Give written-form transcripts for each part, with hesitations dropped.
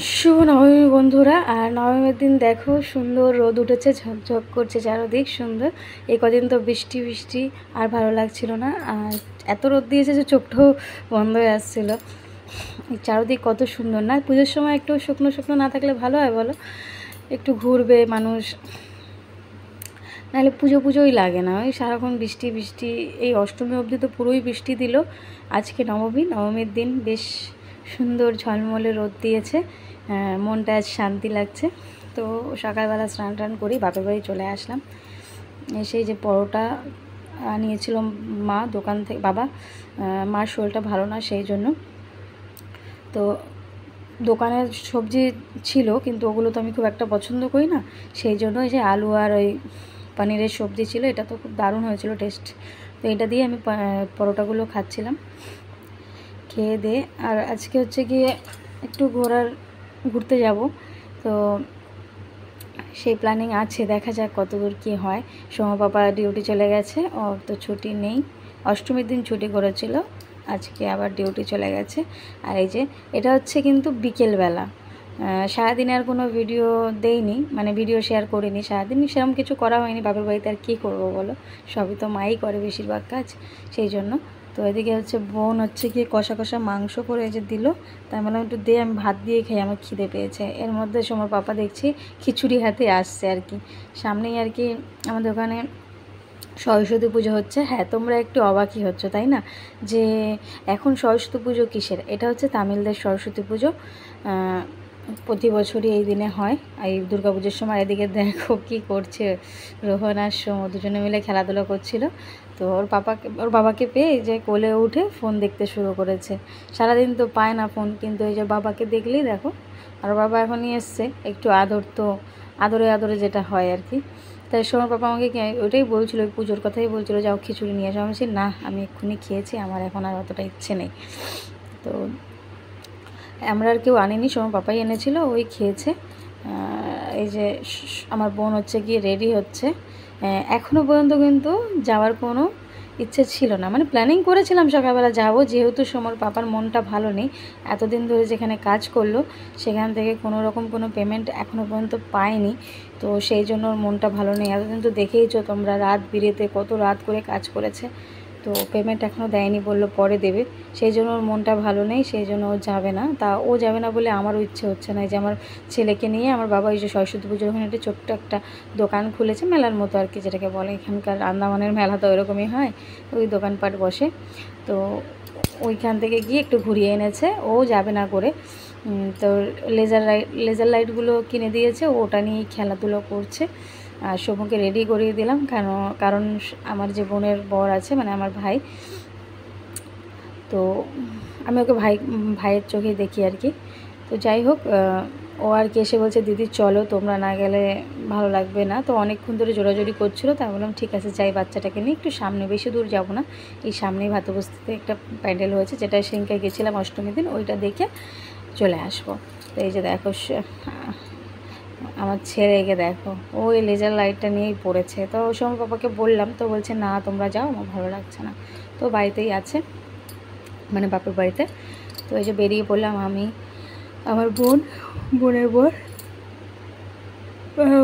শুভ নবমী বন্ধুরা। আর নবমীর দিন দেখো সুন্দর রোদ উঠেছে, ঝকঝক করছে চারদিক সুন্দর। এই কদিন তো বৃষ্টি বৃষ্টি আর ভালো লাগছিল না, আর এত রোদ দিয়েছে যে চোখটাও বন্ধ হয়ে আসছিলো। এই চারদিক কত সুন্দর না? পুজোর সময় একটু শুকনো শুকনো না থাকলে ভালো হয় বলো? একটু ঘুরবে মানুষ, নাহলে পুজো পুজোই লাগে না। ওই সারাক্ষণ বৃষ্টি বৃষ্টি। এই অষ্টমী অবধি তো পুরোই বৃষ্টি দিল। আজকে নবমীর দিন বেশ সুন্দর ঝলমলে রোদ দিয়েছে, মনটা আজ শান্তি লাগছে। তো সকালবেলা স্নান টান করি বাপের বাড়ি চলে আসলাম। সেই যে পরোটা নিয়েছিল মা দোকান থেকে, বাবা মার শরীরটা ভালো না সেই জন্য। তো দোকানের সবজি ছিল কিন্তু ওগুলো তো আমি খুব একটা পছন্দ করি না, সেই জন্য এই যে আলু আর ওই পনিরের সবজি ছিল, এটা তো খুব দারুণ হয়েছিল টেস্ট। তো এটা দিয়ে আমি পরোটাগুলো খাচ্ছিলাম খেয়ে দিয়ে। আর আজকে হচ্ছে গিয়ে একটু ঘুরতে যাব, তো সেই প্ল্যানিং আছে, দেখা যাক কতদূর কী হয়। সোমা পাপা ডিউটি চলে গেছে, ওর তো ছুটি নেই। অষ্টমীর দিন ছুটি করেছিল, আজকে আবার ডিউটি চলে গেছে। আর এই যে এটা হচ্ছে কিন্তু বিকেলবেলা, সারাদিনে আর কোনো ভিডিও দেইনি, মানে ভিডিও শেয়ার করিনি সারাদিন, সেরকম কিছু করা হয়নি। বাপের বাড়িতে আর কী করবো বলো, সবই তো মাই করে বেশিরভাগ কাজ, সেই জন্য। তো এদিকে হচ্ছে বোন হচ্ছে গিয়ে কষা কষা মাংস করে যে দিল, তাই বললাম একটু দে, আমি ভাত দিয়ে খাই, আমার খিদে পেয়েছে। এর মধ্যে সোমার পাপা দেখছি খিচুড়ি হাতে আসছে আর কি, সামনেই আর কি আমাদের ওখানে সরস্বতী পুজো হচ্ছে। হ্যাঁ, তোমরা একটু অবাকই হচ্ছ তাই না, যে এখন সরস্বতী পুজো কিসের? এটা হচ্ছে তামিলদের সরস্বতী পুজো, প্রতি বছরই এই দিনে হয়, এই দুর্গা পুজোর সময়। এদিকে দেখো কি করছে রোহন আর সোম, দুজনে মিলে খেলাধুলা করছিল। তো ওর বাবাকে পেয়ে যে কোলে উঠে ফোন দেখতে শুরু করেছে। সারাদিন তো পায় না ফোন, কিন্তু এই যে বাবাকে দেখলেই দেখো। আর বাবা এখনই এসছে, একটু আদর তো আদরে আদরে যেটা হয় আর কি। তাই সোমার পাপা আমাকে ওইটাই বলছিল, ওই পুজোর কথাই বলছিল, যাও খিচুড়ি নিয়ে আসো। আমি বলছি না, আমি এক্ষুনি খেয়েছি, আমার এখন আর অতটা ইচ্ছে নেই। তো আমরা আর কেউ আনিনি, সোমার পাপাই এনেছিল, ওই খেয়েছে। এই যে আমার বোন হচ্ছে গিয়ে রেডি হচ্ছে। এখনও পর্যন্ত কিন্তু যাওয়ার কোনো ইচ্ছে ছিল না, মানে প্ল্যানিং করেছিলাম সকালবেলা যাব, যেহেতু সোমার পাপার মনটা ভালো নেই। এতদিন ধরে যেখানে কাজ করলো সেখান থেকে কোনো রকম কোনো পেমেন্ট এখনও পর্যন্ত পায়নি, তো সেই জন্য ওর মনটা ভালো নেই। এতদিন তো দেখেইছো তোমরা, রাত বিরেতে কত রাত করে কাজ করেছে, তো পেমেন্ট এখনও দেয়নি, বললো পরে দেবে। সেই জন্য ওর মনটা ভালো নেই, সেই জন্য ও যাবে না। তা ও যাবে না বলে আমারও ইচ্ছে হচ্ছে না। যে আমার ছেলেকে নিয়ে আমার বাবা এই যে সরস্বতী পুজোর ওখানে একটা ছোট্ট একটা দোকান খুলেছে, মেলার মতো আর কি, যেটাকে বলে এখানকার আন্দামানের মেলা তো ওরকমই হয়, ওই দোকানপাট বসে। তো ওইখান থেকে গিয়ে একটু ঘুরিয়ে এনেছে, ও যাবে না করে। তো লেজার লাইটগুলো কিনে দিয়েছে, ওটা নিয়েই খেলাধুলো করছে। আর শুভকে রেডি করিয়ে দিলাম, কারণ আমার যে বোনের বর আছে, মানে আমার ভাই, তো আমি ওকে ভাইয়ের চোখে দেখি আর কি। তো যাই হোক, ও আর কি এসে বলছে দিদি চলো, তোমরা না গেলে ভালো লাগবে না। তো অনেকক্ষণ ধরে জোরাজোরি করছিলো, তাই বললাম ঠিক আছে যাই, বাচ্চাটাকে নিয়ে একটু সামনে, বেশি দূর যাব না, এই সামনেই ভাতবস্তিতে একটা প্যান্ডেল হয়েছে, যেটা সেদিনকে গেছিলাম অষ্টমীর দিন, ওইটা দেখে চলে আসবো। তো এই যে দেখো আমার ছেলেকে দেখো, ও এই লেজার লাইটটা নিয়েই পড়েছে। তো ওই সময় পাপাকে বললাম, তো বলছে না তোমরা যাও, আমার ভালো লাগছে না। তো বাড়িতেই আছে, মানে বাপের বাড়িতে। তো এই যে বেরিয়ে পড়লাম আমি, আমার বোনের বর,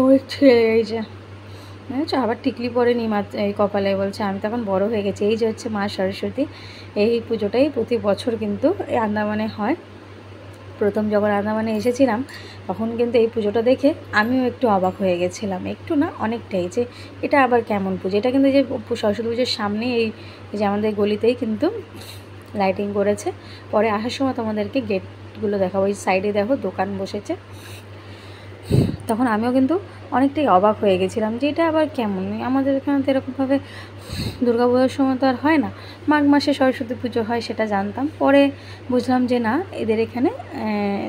ওই ছেলে, এই যে বুঝেছো, আবার টিকলি পরেনি এই কপালে, বলছে আমি তখন বড় হয়ে গেছি। এই যে হচ্ছে মা সরস্বতী, এই পুজোটাই প্রতি বছর কিন্তু এই আন্দামানে হয়। প্রথম যখন আন্দামানে এসেছিলাম তখন কিন্তু এই পুজোটা দেখে আমিও একটু অবাক হয়ে গেছিলাম, একটু না অনেকটাই, যে এটা আবার কেমন পুজো। এটা কিন্তু যে সরস্বতী পুজোর সামনে এই যে আমাদের গলিতেই কিন্তু লাইটিং করেছে। পরে আসার সময় তোমাদেরকে গেটগুলো দেখাবো, ওই সাইডে দেখো দোকান বসেছে। তখন আমিও কিন্তু অনেকটাই অবাক হয়ে গেছিলাম যে এটা আবার কেমন, আমাদের এখানে তো এরকমভাবে দুর্গা পুজোর সময় তো আর হয় না, মাঘ মাসে সরস্বতী পুজো হয় সেটা জানতাম। পরে বুঝলাম যে না, এদের এখানে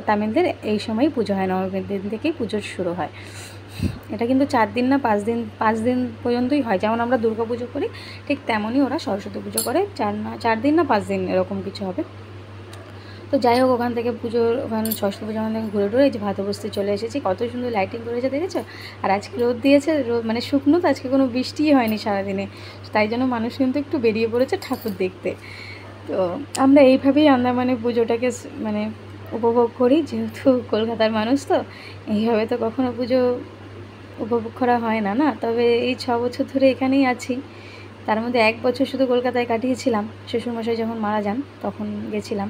তামিলদের এই সময়ই পুজো হয়, নবমীর দিন থেকেই পুজো শুরু হয়। এটা কিন্তু 4 দিন না 5 দিন পর্যন্তই হয়, যেমন আমরা দুর্গা পুজো করি ঠিক তেমনই ওরা সরস্বতী পুজো করে, 4 দিন না 5 দিন এরকম কিছু হবে। তো যাই হোক, ওখান থেকে ওখানে সরস্বতী পুজো ওখান থেকে ঘুরে টুরে এই যে ভাতবস্তি চলে এসেছি। কত সুন্দর লাইটিং করেছে দেখেছো। আর আজকে রোদ দিয়েছে, মানে শুকনো তো, আজকে কোনো বৃষ্টিই হয়নি সারাদিনে, তাই জন্য মানুষ কিন্তু একটু বেরিয়ে পড়েছে ঠাকুর দেখতে। তো আমরা এইভাবেই আন্দামানে পুজোটাকে মানে উপভোগ করি, যেহেতু কলকাতার মানুষ তো এইভাবে তো কখনো পুজো উপভোগ করা হয় না না। তবে এই 6 বছর ধরে এখানেই আছি, তার মধ্যে 1 বছর শুধু কলকাতায় কাটিয়েছিলাম, শ্বশুরমশাই যখন মারা যান তখন গেছিলাম।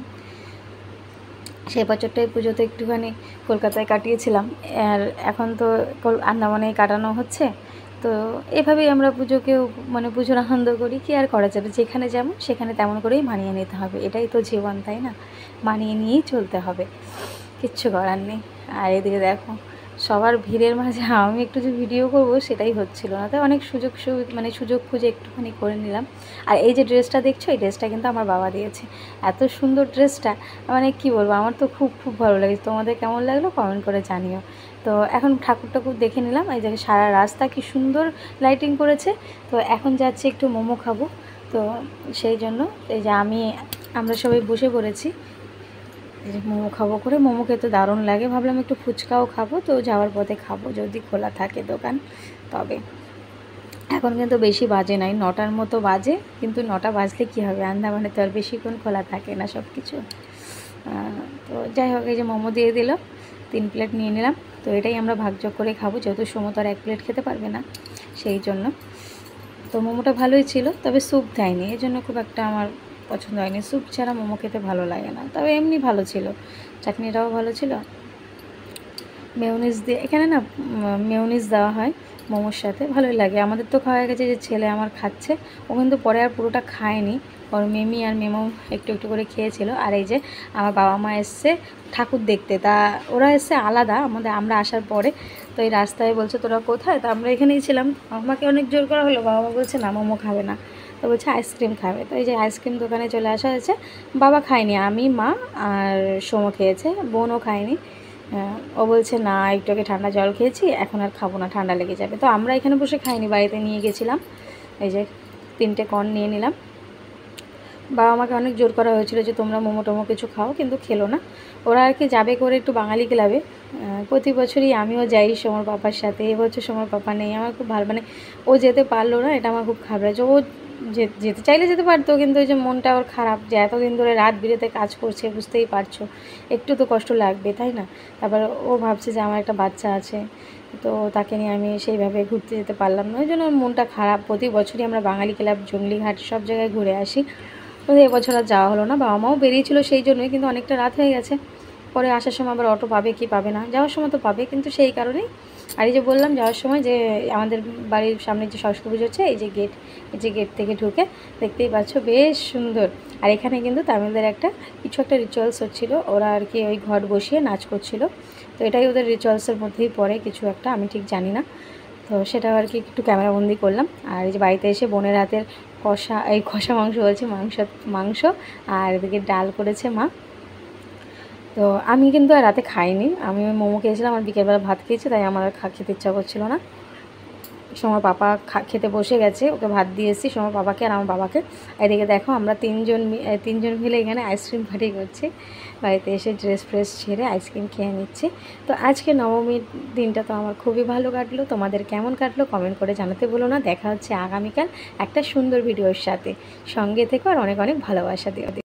সেই বছরটাই পুজোতে একটুখানি কলকাতায় কাটিয়েছিলাম। আর এখন তো আন্দামানেই কাটানো হচ্ছে। তো এভাবেই আমরা পুজোকেও মানে পুজোর আনন্দ করি। কি আর করা যাবে, যেখানে যেমন সেখানে তেমন করেই মানিয়ে নিতে হবে, এটাই তো জীবন, তাই না? মানিয়ে নিয়েই চলতে হবে, কিচ্ছু করার নেই। আর এদিকে দেখো, সবার ভিড়ের মাঝে আমি একটু যে ভিডিও করব সেটাই হচ্ছিল না, তাই অনেক সুযোগ খুঁজে একটুখানি করে নিলাম। আর এই যে ড্রেসটা দেখছো, এই ড্রেসটা কিন্তু আমার বাবা দিয়েছে। এত সুন্দর ড্রেসটা, মানে কি বলবো, আমার তো খুব খুব ভালো লেগেছে। তোমাদের কেমন লাগলো কমেন্ট করে জানিও। তো এখন ঠাকুর দেখে নিলাম, এই যে সারা রাস্তা কি সুন্দর লাইটিং করেছে। তো এখন যাচ্ছি একটু মোমো খাবো। তো সেই জন্য এই যে আমরা সবাই বসে পড়েছি, এই যে মোমো খাবো করে। মোমো খেতে দারুণ লাগে, ভাবলাম একটু ফুচকাও খাবো, তো যাওয়ার পথে খাবো যদি খোলা থাকে দোকান। তবে এখন কিন্তু বেশি বাজে নাই, 9টার মতো বাজে, কিন্তু 9টা বাজলে কী হবে, আন্দামানে তো আর বেশিক্ষণ খোলা থাকে না সব কিছু। তো যাই হোক, এই যে মোমো দিয়ে দিল, 3 প্লেট নিয়ে নিলাম। তো এটাই আমরা ভাগযোগ করে খাবো, যেহেতু সময় তো আর 1 প্লেট খেতে পারবে না, সেই জন্য। তো মোমোটা ভালোই ছিল, তবে স্যুপ দেয়নি, এই জন্য খুব একটা আমার পছন্দ হয়নি। স্যুপ ছাড়া মোমো খেতে ভালো লাগে না, তবে এমনি ভালো ছিল, চাটনিটাও ভালো ছিল। মেয়োনিজ দিয়ে, এখানে না মেয়োনিজ দেওয়া হয় মোমোর সাথে, ভালোই লাগে। আমাদের তো খাওয়া গেছে, যে ছেলে আমার খাচ্ছে, ও কিন্তু পরে আর পুরোটা খায়নি, ওর মেমি আর মেমো একটু একটু করে খেয়েছিল। আর এই যে আমার বাবা মা এসছে ঠাকুর দেখতে, তা ওরা এসছে আলাদা, আমরা আসার পরে। তো এই রাস্তায় বলছে তোরা কোথায়, তো আমরা এখানেই ছিলাম। আমাকে অনেক জোর করা হলো, বাবা মা বলছে না মোমো খাবে না, তো বলছে আইসক্রিম খাবে। তো এই যে আইসক্রিম দোকানে চলে আসা হয়েছে। বাবা খায়নি, আমি, মা আর সোমো খেয়েছে, বোনও খায়নি। ও বলছে না, একটু আগে ঠান্ডা জল খেয়েছি, এখন আর খাবো না, ঠান্ডা লেগে যাবে। তো আমরা এখানে বসে খাইনি, বাড়িতে নিয়ে গেছিলাম। এই যে 3টে কর্ন নিয়ে নিলাম। বাবা আমাকে অনেক জোর করা হয়েছিল যে তোমরা মোমো টোমো কিছু খাও, কিন্তু খেলো না। ওরা আর কি যাবে করে একটু বাঙালি ক্লাবে। প্রতি বছরই আমিও যাই সোমর পাপার সাথে, এবছর সোমর পাপা নেই, আমার খুব ভালো, মানে ও যেতে পারলো না, এটা আমার খুব খারাপ লাগছে। ও যেতে চাইলে যেতে পারতো, কিন্তু ওই যে মনটা ওর খারাপ, যে এতদিন ধরে রাত বিরেতে কাজ করছে, বুঝতেই পারছো, একটু তো কষ্ট লাগবে, তাই না? তারপর ও ভাবছে যে আমার একটা বাচ্চা আছে, তো তাকে নিয়ে আমি সেইভাবে ঘুরতে যেতে পারলাম না, ওই জন্য ওর মনটা খারাপ। প্রতি বছরই আমরা বাঙালি ক্লাব, জঙ্গলিঘাট সব জায়গায় ঘুরে আসি, কিন্তু এবছর আর যাওয়া হলো না। বাবা মাও বেরিয়েছিল সেই জন্যই, কিন্তু অনেকটা রাত হয়ে গেছে। পরে আসার সময় আবার অটো পাবে কি পাবে না, যাওয়ার সময় তো পাবে, কিন্তু সেই কারণেই। আর এই যে বললাম যাওয়ার সময় যে আমাদের বাড়ির সামনে যে সরস্বতী পুজো হচ্ছে, এই যে গেট থেকে ঢুকে দেখতেই পাচ্ছ বেশ সুন্দর। আর এখানে কিন্তু তামিলদের কিছু একটা রিচুয়ালস হচ্ছিলো, ওরা আর কি ওই ঘট বসিয়ে নাচ করছিল। তো এটাই ওদের রিচুয়ালসের মধ্যেই পড়ে কিছু একটা, আমি ঠিক জানি না। তো সেটাও আর কি একটু ক্যামেরাবন্দি করলাম। আর এই যে বাড়িতে এসে বোনের হাতের কষা মাংস বলছে, মাংস আর এদিকে ডাল করেছে মা। তো আমি কিন্তু আর রাতে খাইনি, আমি ওই মোমো খেয়েছিলাম আর বিকেলবেলা ভাত খেয়েছি, তাই আমার আর খেতে ইচ্ছা করছিল না। সোমার পাপা খেতে বসে গেছে, ওকে ভাত দিয়ে এসেছি, সোমার পাপাকে আর আমার বাবাকে। এদিকে দেখো আমরা তিনজন মিলে এখানে আইসক্রিম পার্টি করছি, বাড়িতে এসে ড্রেস ফ্রেস ছেড়ে আইসক্রিম খেয়ে নিচ্ছি। তো আজকে নবমীর দিনটা তো আমার খুবই ভালো কাটলো, তোমাদের কেমন কাটলো কমেন্ট করে জানাতে বলো না। দেখা হচ্ছে আগামীকাল একটা সুন্দর ভিডিওর সাথে, সঙ্গে থেকো আর অনেক অনেক ভালোবাসা দিও।